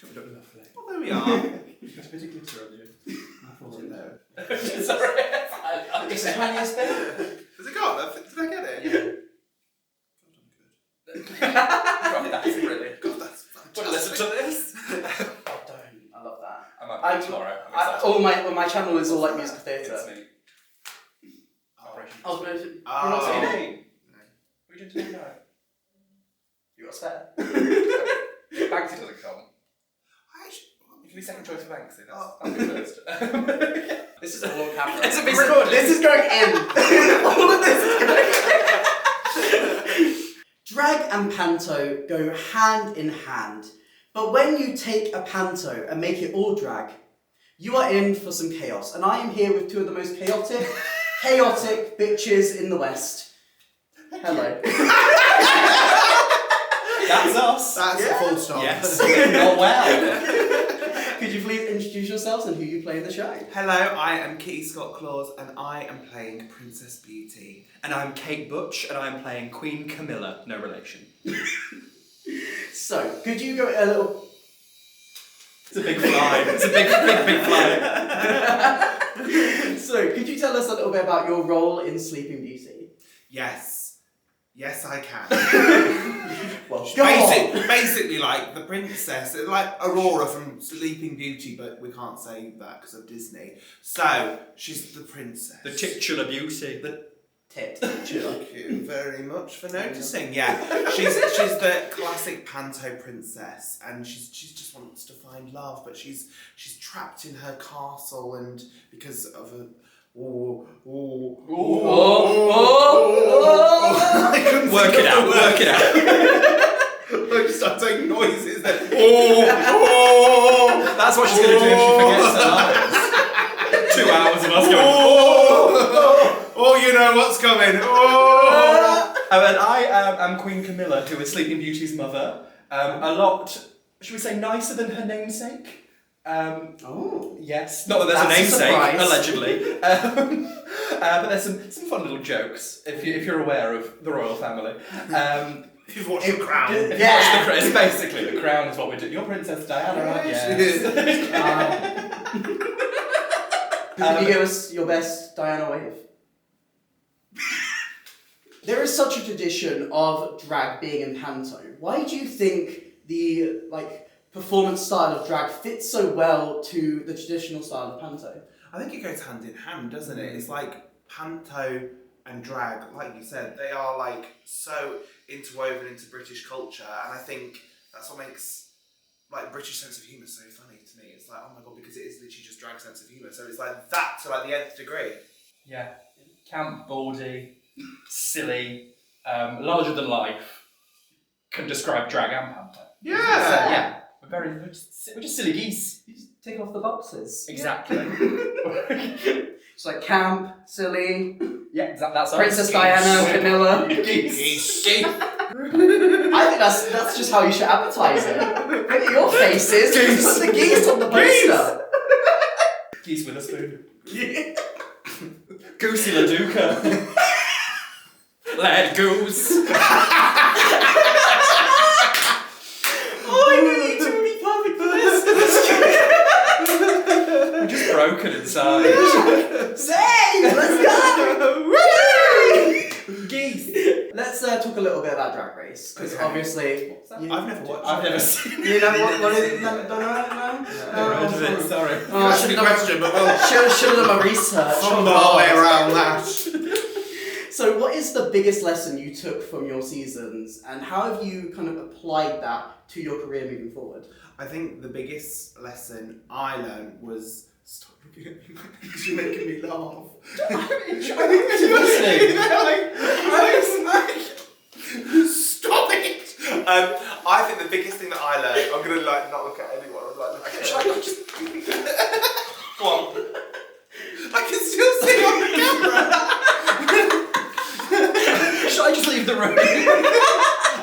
We look lovely. Well, there we are. There's a bit of glitter on you. I thought it though. Sorry. It's the tiniest bit. Has it got? Did I get it? Yeah. God, that's brilliant. God, that's fantastic. Want to listen to this? I love that. I might play tomorrow. I'm excited. My channel is all like musical theatre. It's me. I was going to. Oh. You're not saying anything? No. What are you doing tonight? You got a spare? Banksy doesn't come. You can be second choice for Banksy. I'll be first. This is all on camera. It's a big recording. This is going in. All of this is going in. Drag and panto go hand in hand. But when you take a panto and make it all drag, you are in for some chaos. And I am here with two of the most chaotic bitches in the West. Hello. That's us. That's a full stop. Yes. Oh well. Could you please introduce yourselves and who you play in the show? Hello, I am Kitty Scott Claus and I am playing Princess Beauty. And I'm Kate Butch and I'm playing Queen Camilla. No relation. So, could you go a little... It's a big fly. It's a big fly. So, could you tell us a little bit about your role in Sleeping Beauty? Yes, I can. Well, go on. Basically, like the princess, like Aurora from Sleeping Beauty, but we can't say that because of Disney. So she's the princess, The titular beauty. Thank you very much for noticing. Yeah, she's the classic panto princess, and she just wants to find love, but she's trapped in her castle, and because of a Work it out. I just start doing noises. Then That's what she's going to do if she forgets her lines. 2 hours of us going. Oh, you know what's coming. And I am Queen Camilla, who is Sleeping Beauty's mother. A lot, should we say, nicer than her namesake. Yes, not that there's That's a namesake, surprise. allegedly. But there's some fun little jokes if you're aware of the royal family. If you've watched The Crown. Yeah. It's basically the crown is what we do. You're Princess Diana, aren't you? Can you give us your best Diana wave? There is such a tradition of drag being in panto. Why do you think the performance style of drag fits so well to the traditional style of panto? I think it goes hand in hand, doesn't it? It's like panto and drag, like you said, they are like so interwoven into British culture, and I think that's what makes like British sense of humour so funny to me. It's like, oh my god, because it is literally just drag sense of humour. So it's like that to like the nth degree. Yeah. Camp, baldy, silly, larger than life can describe drag and panto. Yeah. Yeah. We're just silly geese. You just tick off the boxes. Exactly. It's like camp, silly, Yeah, that's us. Princess Diana, Camilla. Geese. I think that's just how you should advertise it. Look at your faces. Geese. Put the geese on the poster. Geese with a spoon. Goosey LaDuca. Lad goose. Oh, I knew you two would be perfect for this. We're just broken inside. Say, let's go. Geese. Let's talk a little bit about Drag Race, because obviously I've never watched I've it. never seen you know what it is. Don't know. Never heard of it, sorry. Oh, That's a good question, but we'll should have done my research. fumble our way around that. So what is the biggest lesson you took from your seasons, and how have you kind of applied that to your career moving forward? I think the biggest lesson I learned was stop looking at me because you're making me laugh. Stop it! I think the biggest thing that I learned, I'm gonna like not look at anyone. I'm like, look at Go on. I can still see on the camera. Should I just leave the room?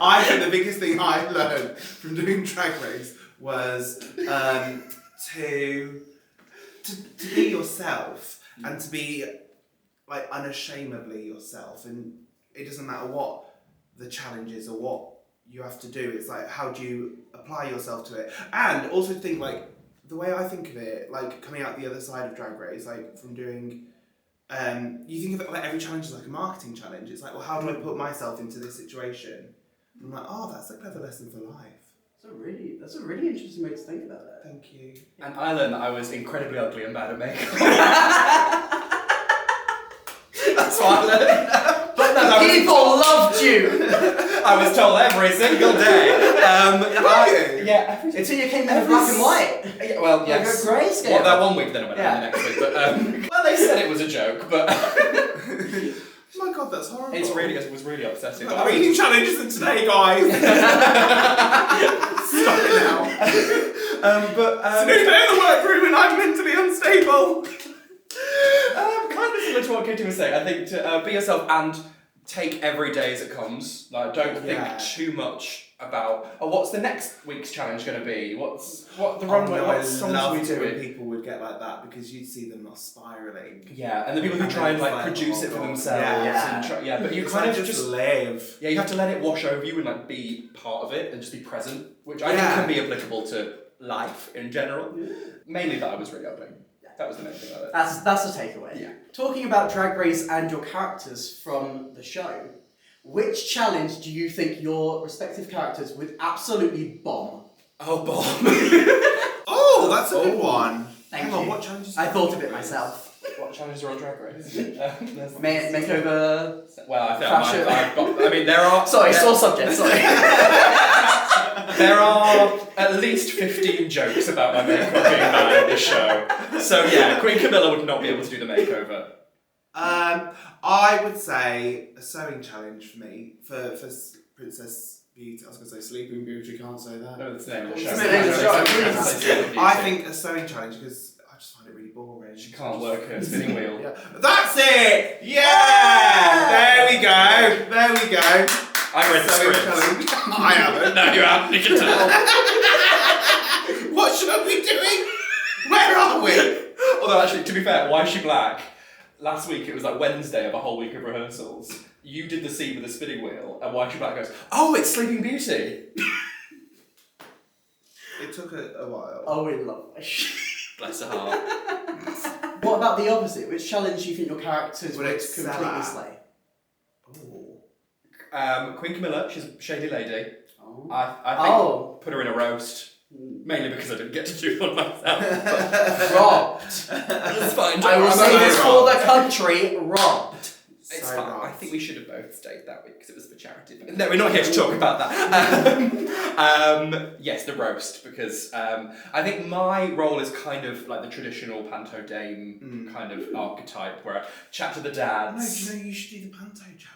I think the biggest thing I learned from doing Drag Race was to be yourself and to be like unashamedly yourself, and it doesn't matter what the challenge is or what you have to do. It's like, how do you apply yourself to it? And also think, like, the way I think of it, like, coming out the other side of Drag Race, like, from doing, you think of it like every challenge is like a marketing challenge. It's like, well, how do I put myself into this situation? And I'm like, oh, that's a clever lesson for life. That's a really interesting way to think about it. Thank you. And I learned that I was incredibly ugly and bad at makeup. That's what I learned. But the people loved you! I was told every single day. Until you came in black and white. Yeah, well, yes. Like a grayscale. Well, that one week, then I went out the next week. But well, they said it was a joke, but Oh my god, that's horrible. it was really upsetting. I'm eating challenges in today, guys. Stop it now. It's a new day in the workroom and I'm mentally unstable. Kind of similar to what Katie was saying. I think to be yourself and take every day as it comes. Like, don't think too much about what's the next week's challenge going to be? What the runway? What songs are we when doing? people would get like that because you'd see them not spiraling. Yeah, and the people who try and like produce it for themselves. But you kind of just live. Yeah, you have to let it wash over you and like be part of it and just be present, which I think can be applicable to life in general. Yeah. Mainly that I was really ugly. That was the main thing about it. That's a takeaway. Yeah. Talking about Drag Race and your characters from the show, which challenge do you think your respective characters would absolutely bomb? Oh, bomb. Oh, that's a good one. Thank Hang on, you. what challenges? I thought of it myself. What challenges are on Drag Race? Makeover. Well, I think Fashion. I've got. I mean, there are. Sorry, sore subject. Sorry. There are at least 15 jokes about my makeup being bad in this show. So yeah, Queen Camilla would not be able to do the makeover. I would say a sewing challenge for me for Princess Beauty. I was going to say Sleeping Beauty. Can't say that. No, that's the name of the show. It's the name of the show. I think a sewing challenge because I just find it really boring. She can't work her spinning wheel. Yeah. That's it! Yeah! There we go. There we go. I read the Sewing script. challenge. I haven't. No, you haven't. You can tell. What should I be doing? Where are we? Although actually, to be fair, Why Is She Black? Last week it was like Wednesday of a whole week of rehearsals. You did the scene with the spinning wheel, and Why Is She Black goes, oh, it's Sleeping Beauty. It took a while. Oh, we love it. Bless her heart. What about the opposite? Which challenge do you think your characters would excel completely at? slay? Queen Camilla, she's a shady lady. Oh. I think put her in a roast. Mainly because I didn't get to do one myself. Robbed. It's fine. I will say this for the country, robbed. It's So fine. robbed. I think we should have both stayed that week because it was for charity. No, we're not here to talk about that. Yes, the roast, because I think my role is kind of like the traditional panto dame kind of archetype where I chat to the No, dads. do you know you should do the panto challenge?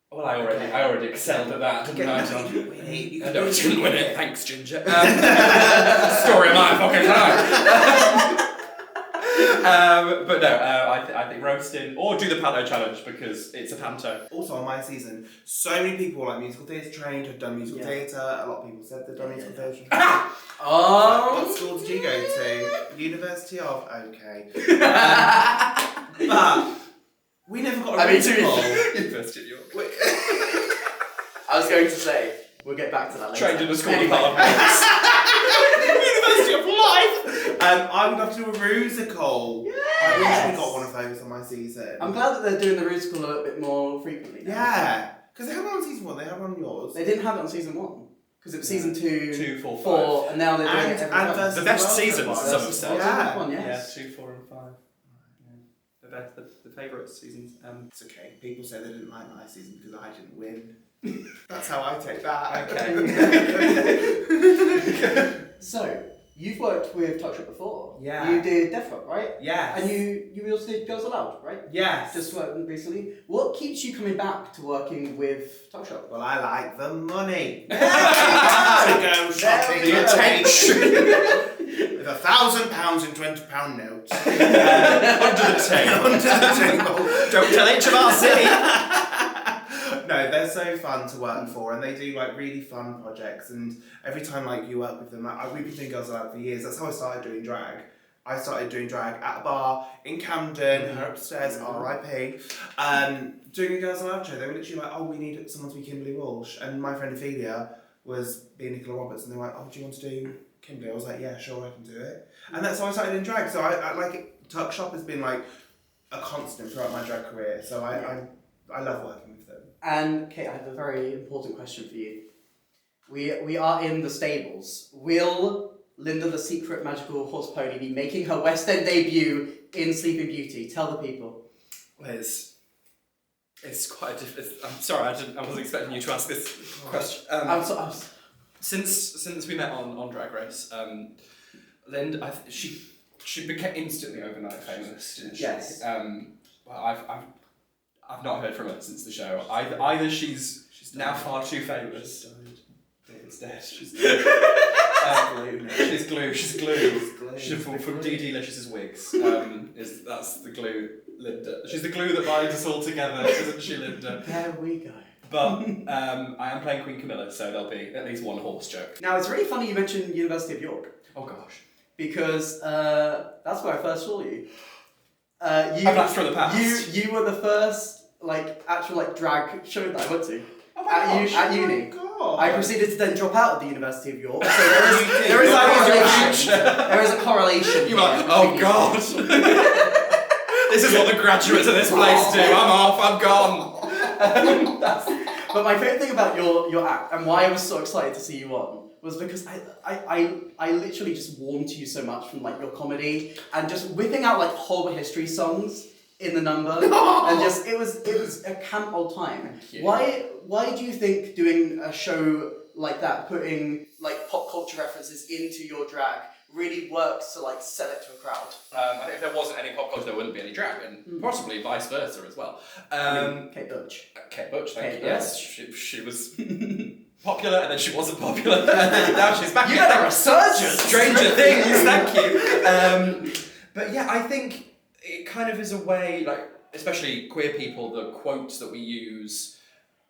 Well, I already excelled at that, didn't I? You didn't win it. You I could didn't win it. Thanks, Ginger. Story of my fucking life. But no, I think roasting or do the panto challenge because it's a panto. Also on my season, so many people like musical theatre trained, have done musical theatre. A lot of people said they've done musical theatre. What school did you go to? University of? Okay. But we never got a musical. University of York. I was going to say, we'll get back to that later. Trained in the school of Anyway. hard knocks. University of Life! I would love to do a musical. Yes! I wish we got one of those on my season. I'm glad that they're doing the musical a little bit more frequently now. Yeah. Because they had one on season 1, they had one on yours. They didn't have it on season 1. Because it was season 2, 2, 4, 4, and now they're doing it every time. versus The best world seasons, was. some have said. Yeah. One, Yeah, yes. 2, 4, and 5. The favourite seasons. It's okay. People say they didn't like my season because I didn't win. That's how I take that. Okay. So, you've worked with TuckShop before. Yeah. You did Death right? Yes. And you also did Girls Aloud, right? Yes. Just worked recently. What keeps you coming back to working with TuckShop? Well, I like the money. To go shopping. The attention. With £1,000 in £20 notes. Under the table. Under the table. Don't tell HMRC. No, they're so fun to work for, and they do like really fun projects. And every time like you work with them, we've been doing Girls Aloud for years. That's how I started doing drag. I started doing drag at a bar in Camden, her upstairs, R.I.P. Doing a Girls Aloud show. They were literally like, oh, we need someone to be Kimberly Walsh. And my friend Ophelia was being Nicola Roberts, and they were like, oh, do you want to do Kimberly? I was like, yeah, sure, I can do it. And that's how I started in drag. So I like it. TuckShop has been like a constant throughout my drag career. So I love working with them. And Kate, I have a very important question for you. We are in the stables. Will Linda the Secret Magical Horse Pony be making her West End debut in Sleeping Beauty? Tell the people. Well, it's quite a different. I'm sorry, I wasn't expecting you to ask this question. Since we met on Drag Race, Linda, she became instantly overnight famous, didn't she? Yes. Well, I've not heard from her since the show. Either she's now far too famous. David's dead. She's dead. She's glue. She's from Dee Delicious's wigs. That's the glue, Linda. She's the glue that binds us all together, isn't she, Linda? There we go. But I am playing Queen Camilla, so there'll be at least one horse joke. Now, it's really funny you mentioned University of York. Oh gosh. Because that's where I first saw you. A blast from the past. You were the first actual drag show that I went to. Oh my gosh. At uni. Oh I proceeded to then drop out of the University of York. So there is a correlation. There is a correlation. You were like, oh god. This is what the graduates of this place do. I'm off. I'm gone. But my favourite thing about your act and why I was so excited to see you on was because I literally just warmed to you so much from your comedy and just whipping out horror history songs in the number and just it was a camp old time. Why do you think doing a show like that, putting pop culture references into your drag, really works to sell it to a crowd? I think if there wasn't any pop culture, there wouldn't be any drag, and possibly vice versa as well. Kate Butch. Kate Butch, thank Kate you. Butch. Yes, she was popular, and then she wasn't popular. Now she's back. You had a resurgence. Stranger Things, thank you. But yeah, I think it kind of is a way, especially queer people, the quotes that we use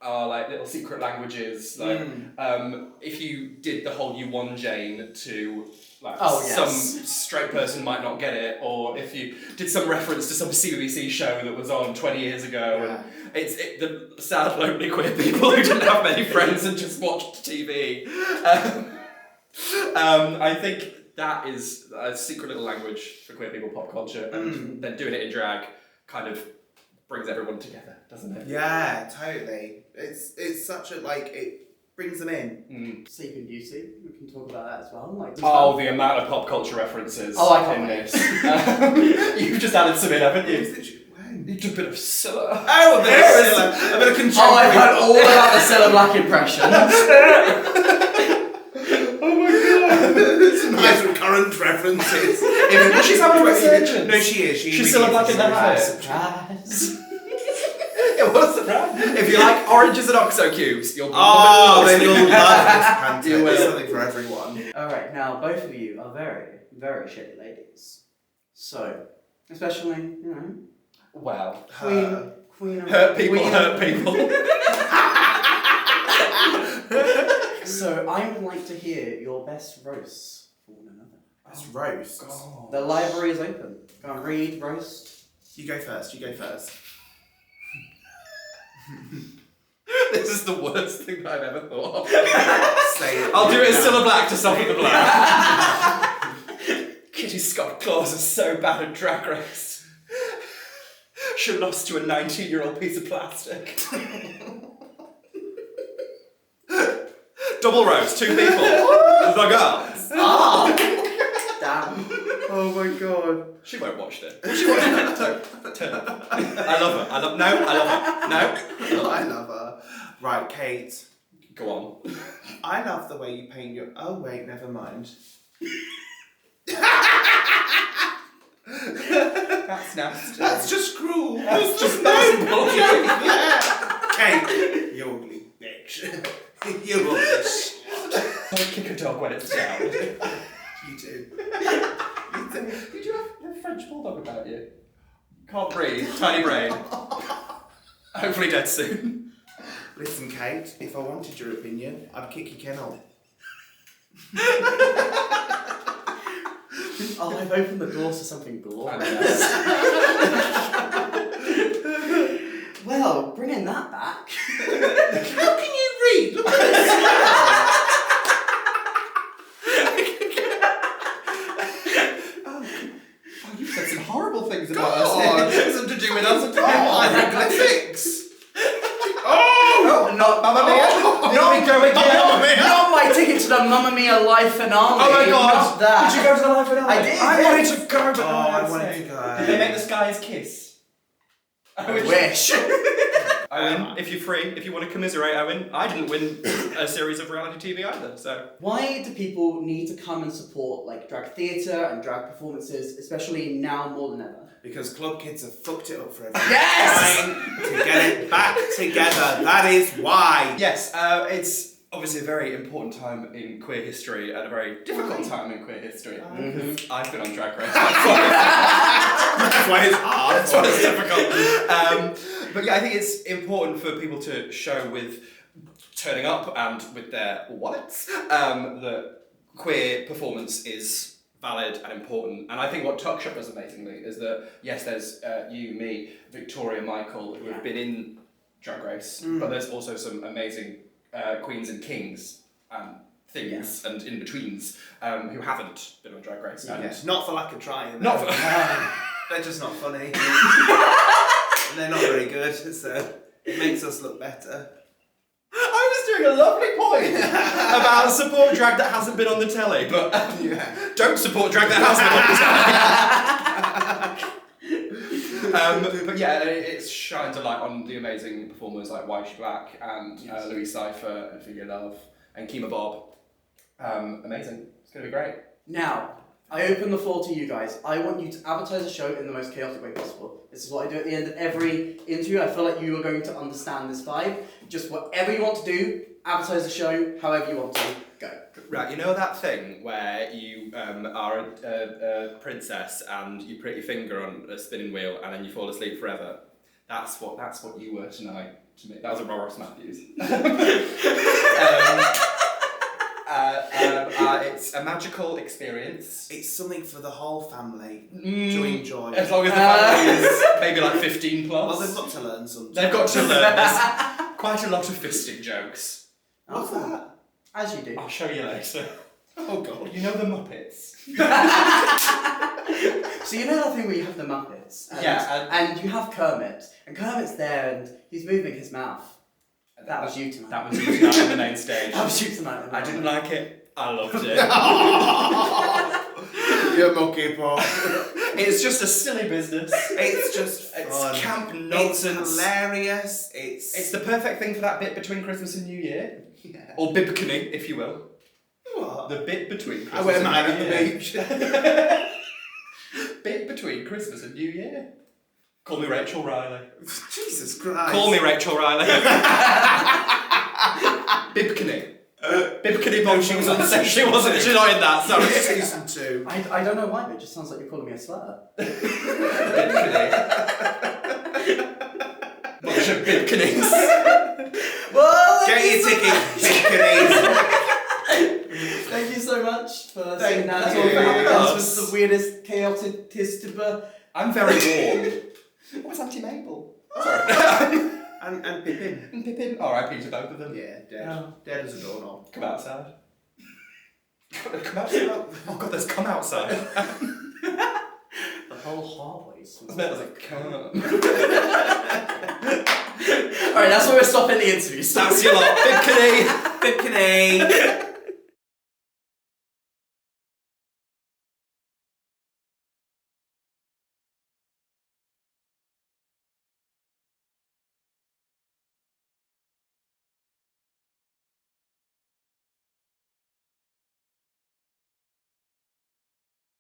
are little secret languages. If you did the whole "you won, Jane" to some straight person might not get it, or if you did some reference to some CBBC show that was on 20 years ago, and it's the sad, lonely queer people who didn't have many friends and just watched TV. I think that is a secret little language for queer people, pop culture, and then doing it in drag kind of brings everyone together, doesn't it? Yeah, totally. It's such a it brings them in. Sleeping Beauty, we can talk about that as well. The amount of pop culture references in this. You've just added some in, haven't you? You did a bit of Scylla. Oh, a bit of Scylla. A bit of contemporary. Oh, I've heard all about the Scylla Black impression. Oh my god. Some nice recurrent references. She's having a resurgence. No, she is. She's Scylla Black in that fit. Surprise. It was surprise. If you like oranges and OXO cubes, you'll then you'll love this panto. There's something for everyone. Alright, now both of you are very, very shitty ladies. So, especially, well, Queen of hurt people. So I would like to hear your best roasts for one another. Best roast? God. The library is open. Go on, read, roast. You go first. This is the worst thing that I've ever thought of. Say it. I'll do it in Scylla Black to soften the blow. Kitty Scott Claus is so bad at Drag Race. She lost to a 19-year-old piece of plastic. Double roast, 2 people. The girls. Damn. Oh my god. She won't watch it. She won't. Turn up. I love her. No, I love her. No. I love her. Right, Kate. Go on. I love the way you paint your... Oh wait, never mind. That's nasty. That's just cruel. That's just nasty. Yeah. Kate, you ugly bitch. You rubbish. Don't kick a dog when it's down. You do. Did you have a French bulldog about you? Can't breathe, tiny brain. Hopefully dead soon. Listen, Kate, if I wanted your opinion, I'd kick your kennel. Oh, I've opened the doors to something glorious. Well, bringing that back. How can you read? Look at this. Oh, you've said some horrible things about us. Something to do with us. Hieroglyphics. Oh, not Mamma Mia. Not me go again. Not my ticket to the Mamma Mia live finale. Oh my God. Not that. Did you go to the live finale? I did. I wanted to go, but I wanted to go. Did they make the skies kiss? I wish. Owen, if you're free, if you want to commiserate, Owen, I didn't win a series of reality TV either, so. Why do people need to come and support like drag theatre and drag performances, especially now more than ever? Because club kids have fucked it up for everyone. Yes! Trying to get it back together. That is why. Yes, it's obviously a very important time in queer history and a very difficult time in queer history. I've been on Drag Race. That's why it's hard. That's why it's difficult. But yeah, I think it's important for people to show with turning up and with their wallets that queer performance is valid and important. And I think what TuckShop does amazingly is that, yes, there's you, me, Victoria, Michael, who have been in Drag Race, but there's also some amazing queens and kings and things and in-betweens who haven't been on Drag Race. And Not for lack of trying. Not for... They're just not funny. And they're not very good, so it makes us look better. I was doing a lovely point about support drag that hasn't been on the telly, but don't support drag that has been on the telly. But yeah, it shines a light on the amazing performers like Wifey Black and Louis Cypher and Figure Love and Kima Bob. Amazing. It's going to be great. Now, I open the floor to you guys. I want you to advertise the show in the most chaotic way possible. This is what I do at the end of every interview. I feel like you are going to understand this vibe. Just whatever you want to do, advertise the show however you want to. Go. Right, you know that thing where you are a princess and you put your finger on a spinning wheel and then you fall asleep forever? That's what you were tonight to me. That was a Ross Matthews. It's a magical experience. It's something for the whole family to enjoy. As long as the family is maybe like 15 plus. Well, they've got to learn something. They've got to learn. There's quite a lot of fisting jokes. What's that? As you do. I'll show you later. Oh God. You know the Muppets? So you know that thing where you have the Muppets? And you have Kermit. And Kermit's there and he's moving his mouth. That was you tonight. That was you tonight on the main stage. That was you tonight. I didn't like it. I loved it. You're mucky pop. It's just a silly business. It's just It's fun. camp nonsense. It's hilarious. It's the perfect thing for that bit between Christmas and New Year. Yeah. Or bibkini, if you will. What? The bit between Christmas I wear and mine New at the Year. beach. Bit between Christmas and New Year. Call me Rachel Riley. Jesus Christ. Call me Rachel Riley. Bibkini. Bibkini bomb, she was on set. She wasn't. She's not in that. Sorry. Season 2. I don't know why, but it just sounds like you're calling me a slur. Bibkini. Bunch of Bibkinis. Well, Get your ticket, Bibkinis. Thank you so much for Thank saying that. you. That was the weirdest, chaotic tistiber. I'm very warm. What was Auntie Mabel? Sorry. And Pippin. And Pippin. R.I.P. to both of them. Yeah, dead. Oh. Dead as a doorknob. Come outside. Come outside. Oh God, there's come outside. The whole hallway smells. I was like, come. Alright, that's where we're stopping the interview. That's your lot. Bibkini. Bibkini.